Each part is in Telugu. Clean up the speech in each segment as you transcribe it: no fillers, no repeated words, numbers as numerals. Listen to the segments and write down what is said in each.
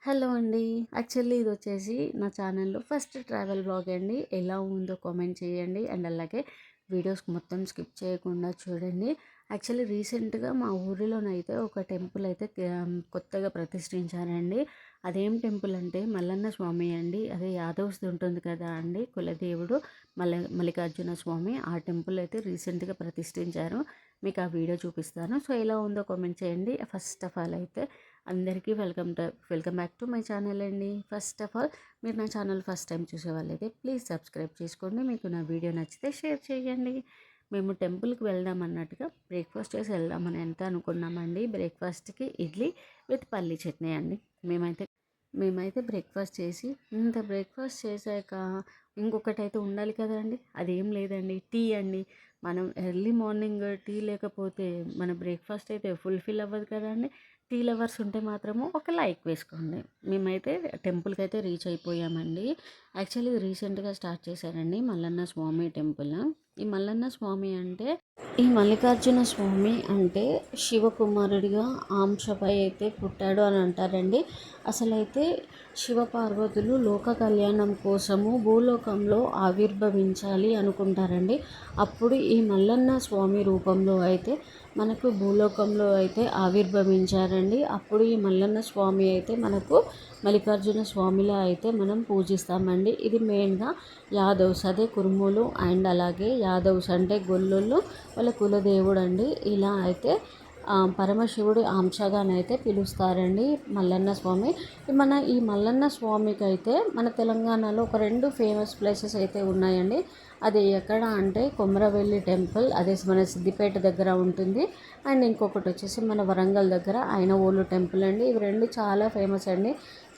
హలో అండి. యాక్చువల్లీ ఇదొచ్చేసి నా ఛానల్‌లో ఫస్ట్ ట్రావెల్ వ్లాగ్ అండి. ఎలా ఉందో కామెంట్ చేయండి. అండ్ అలాగే వీడియోస్ మొత్తం స్కిప్ చేయకుండా చూడండి. యాక్చువల్లీ రీసెంట్‌గా మా ఊరిలోనైతే ఒక టెంపుల్ అయితే కొత్తగా ప్రతిష్ఠించారండి. అదేం టెంపుల్ అంటే మల్లన్న స్వామి అండి. అదే యాదవ్స్‌ది ఉంటుంది కదా అండి కులదేవుడు మల్లికార్జున స్వామి. ఆ టెంపుల్ అయితే రీసెంట్‌గా ప్రతిష్ఠించారు. మీకు ఆ వీడియో చూపిస్తాను. సో ఎలా ఉందో కామెంట్ చేయండి. ఫస్ట్ ఆఫ్ ఆల్ అయితే అందరికీ welcome back to my channel అండి. ఫస్ట్ ఆఫ్ ఆల్ మీరు నా ఛానల్ ఫస్ట్ టైం చూసే వాళ్ళైతే ప్లీజ్ సబ్స్క్రైబ్ చేసుకోండి. మీకు నా వీడియో నచ్చితే షేర్ చేయండి. మేము టెంపుల్కి వెళ్దాం అన్నట్టుగా బ్రేక్ఫాస్ట్ చేసి వెళ్దామని ఎంత అనుకున్నామండి. బ్రేక్ఫాస్ట్కి ఇడ్లీ విత్ పల్లీ చట్నీ అండి. మేమైతే బ్రేక్ఫాస్ట్ చేసి ఇంత బ్రేక్ఫాస్ట్ చేశాక ఇంకొకటైతే ఉండాలి కదండి. అదేం లేదండి, టీ అండి. మనం ఎర్లీ మార్నింగ్ టీ లేకపోతే మన బ్రేక్ఫాస్ట్ అయితే ఫుల్ఫిల్ అవ్వదు కదండి. టీ లవర్స్ ఉంటే మాత్రము ఒక లైక్ వేసుకోండి. మేమైతే టెంపుల్కి అయితే రీచ్ అయిపోయామండి. యాక్చువల్లీ ఇది రీసెంట్గా స్టార్ట్ చేశారండి మల్లన్న స్వామి టెంపుల్. ఈ మల్లన్న స్వామి అంటే ఈ మల్లికార్జున స్వామి అంటే శివకుమారుడిగా ఆంశపై అయితే పుట్టాడు అని అంటారండి. అసలైతే శివపార్వతులు లోక కళ్యాణం కోసము భూలోకంలో ఆవిర్భవించాలి అనుకుంటారండి. అప్పుడు ఈ మల్లన్న స్వామి రూపంలో అయితే మనకు భూలోకంలో అయితే ఆవిర్భవించారండి. అప్పుడు ఈ మల్లన్న స్వామి అయితే మనకు మల్లికార్జున స్వామిలా అయితే మనం పూజిస్తామండి. ఇది మెయిన్గా యాదవ్స్, అదే కురుములు అండ్ అలాగే యాదవ్స్ అంటే గొల్లోళ్ళు వాళ్ళ కులదేవుడు అండి. ఇలా అయితే పరమశివుడు అంశగానైతే పిలుస్తారండి మల్లన్న స్వామి. ఈ మల్లన్న స్వామికి అయితే మన తెలంగాణలో ఒక 2 ఫేమస్ ప్లేసెస్ అయితే ఉన్నాయండి. అది ఎక్కడ అంటే కొమరవెల్లి టెంపుల్, అదే మన సిద్దిపేట దగ్గర ఉంటుంది. అండ్ ఇంకొకటి వచ్చేసి మన వరంగల్ దగ్గర ఐనవోలు టెంపుల్ అండి. ఇవి 2 చాలా ఫేమస్ అండి.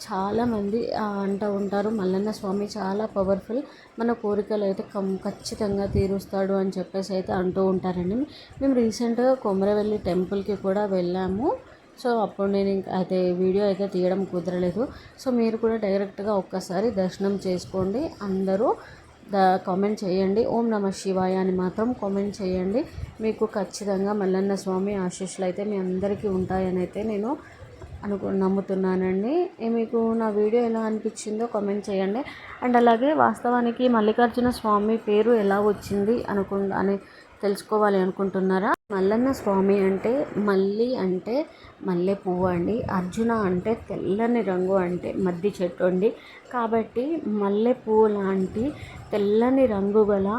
చాలామంది అంటూ ఉంటారు మల్లన్న స్వామి చాలా పవర్ఫుల్, మన కోరికలు అయితే ఖచ్చితంగా తీరుస్తాడు అని చెప్పేసి అయితే అంటూ ఉంటారండి. మేము రీసెంట్గా కొమరవెల్లి టెంపుల్కి కూడా వెళ్ళాము. సో అప్పుడు నేను అయితే వీడియో అయితే తీయడం కుదరలేదు. సో మీరు కూడా డైరెక్ట్గా ఒక్కసారి దర్శనం చేసుకోండి. అందరూ కామెంట్ చేయండి ఓం నమ శివాయ అని మాత్రం కామెంట్ చేయండి. మీకు ఖచ్చితంగా మల్లన్న స్వామి ఆశీస్సులు అయితే మీ అందరికీ ఉంటాయని అయితే నేను నమ్ముతున్నానండి. మీకు నా వీడియో ఎలా అనిపించిందో కామెంట్ చేయండి. అండ్ అలాగే వాస్తవానికి మల్లికార్జున స్వామి పేరు ఎలా వచ్చింది అని తెలుసుకోవాలి అనుకుంటున్నారా? మల్లన్న స్వామి అంటే మల్లి అంటే మల్లె పువ్వు అండి. అర్జున అంటే తెల్లని రంగు అంటే మద్ది చెట్టు అండి. కాబట్టి మల్లె పువ్వు లాంటి తెల్లని రంగు గల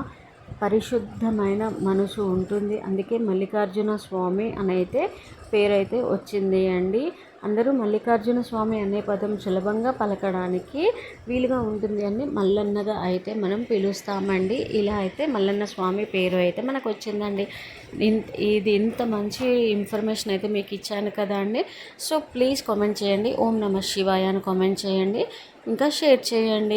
పరిశుద్ధమైన మనసు ఉంటుంది. అందుకే మల్లికార్జున స్వామి అని అయితే పేరైతే వచ్చింది అండి. అందరూ మల్లికార్జున స్వామి అనే పదం సులభంగా పలకడానికి వీలుగా ఉంటుంది అని మల్లన్నగా అయితే మనం పిలుస్తామండి. ఇలా అయితే మల్లన్న స్వామి పేరు అయితే మనకు వచ్చిందండి. ఇది ఇంత మంచి ఇన్ఫర్మేషన్ అయితే మీకు ఇచ్చాను కదా అండి. సో ప్లీజ్ కామెంట్ చేయండి ఓం నమ శివాయ అని కామెంట్ చేయండి. ఇంకా షేర్ చేయండి.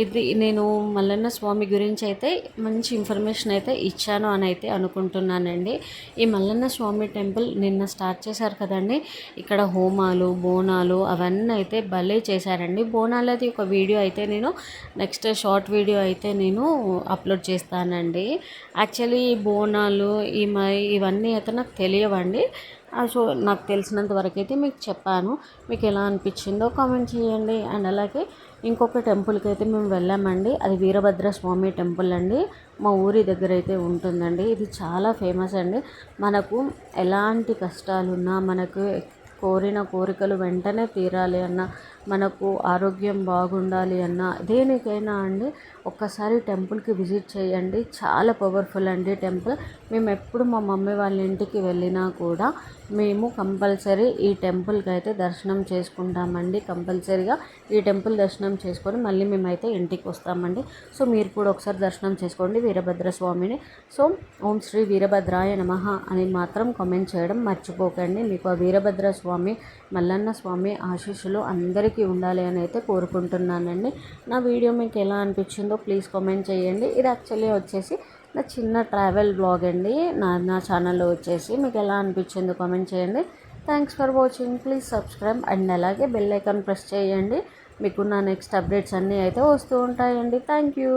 ఇది నేను మల్లన్న స్వామి గురించి అయితే మంచి ఇన్ఫర్మేషన్ అయితే ఇచ్చాను అని అయితే అనుకుంటున్నానండి. ఈ మల్లన్న స్వామి టెంపుల్ నిన్న స్టార్ట్ చేశారు కదండి. ఇక్కడ హోమాలు బోనాలు అవన్నీ అయితే భలే చేశారండి. బోనాలది ఒక వీడియో అయితే నేను నెక్స్ట్ షార్ట్ వీడియో అయితే నేను అప్లోడ్ చేస్తానండి. యాక్చువల్లీ ఈ బోనాలు ఇవన్నీ అయితే నాకు తెలియవండి. సో నాకు తెలిసినంత వరకు అయితే మీకు చెప్పాను. మీకు ఎలా అనిపించిందో కామెంట్ చేయండి. అండ్ అలాగే ఇంకొక టెంపుల్కి అయితే మేము వెళ్ళామండి. అది వీరభద్ర స్వామి టెంపుల్ అండి. మా ఊరి దగ్గర అయితే ఉంటుందండి. ఇది చాలా ఫేమస్ అండి. మనకు ఎలాంటి కష్టాలున్నా మనకు కోరిన కోరికలు వెంటనే తీరాలి అన్న, మనకు ఆరోగ్యం బాగుండాలి అన్న, దేనికైనా అండి ఒక్కసారి టెంపుల్కి విజిట్ చేయండి. చాలా పవర్ఫుల్ అండి టెంపుల్. మేము ఎప్పుడు మా మమ్మీ వాళ్ళ ఇంటికి వెళ్ళినా కూడా మేము కంపల్సరీ ఈ టెంపుల్కి అయితే దర్శనం చేసుకుంటామండి. కంపల్సరీగా ఈ టెంపుల్ దర్శనం చేసుకొని మళ్ళీ మేమైతే ఇంటికి వస్తామండి. సో మీరు కూడా ఒకసారి దర్శనం చేసుకోండి వీరభద్ర స్వామిని. సో ఓం శ్రీ వీరభద్రాయ నమః అని మాత్రం కామెంట్ చేయడం మర్చిపోకండి. మీకు ఆ వీరభద్ర స్వామి మల్లన్న స్వామి ఆశీస్సులు అందరికీ ఉండాలి అని అయితే కోరుకుంటున్నానండి. నా వీడియో మీకు ఎలా అనిపించిందో ప్లీజ్ కామెంట్ చేయండి. ఇది యాక్చువల్లీ వచ్చేసి నా చిన్న ట్రావెల్ బ్లాగ్ అండి. నా ఛానల్లో వచ్చేసి మీకు ఎలా అనిపించిందో కామెంట్ చేయండి. Thanks for watching. Please subscribe and అలాగే బెల్ ఐకాన్ ప్రెస్ చేయండి. మీకు నా నెక్స్ట్ అప్డేట్స్ అన్నీ అయితే వస్తూ ఉంటాయండి. Thank you.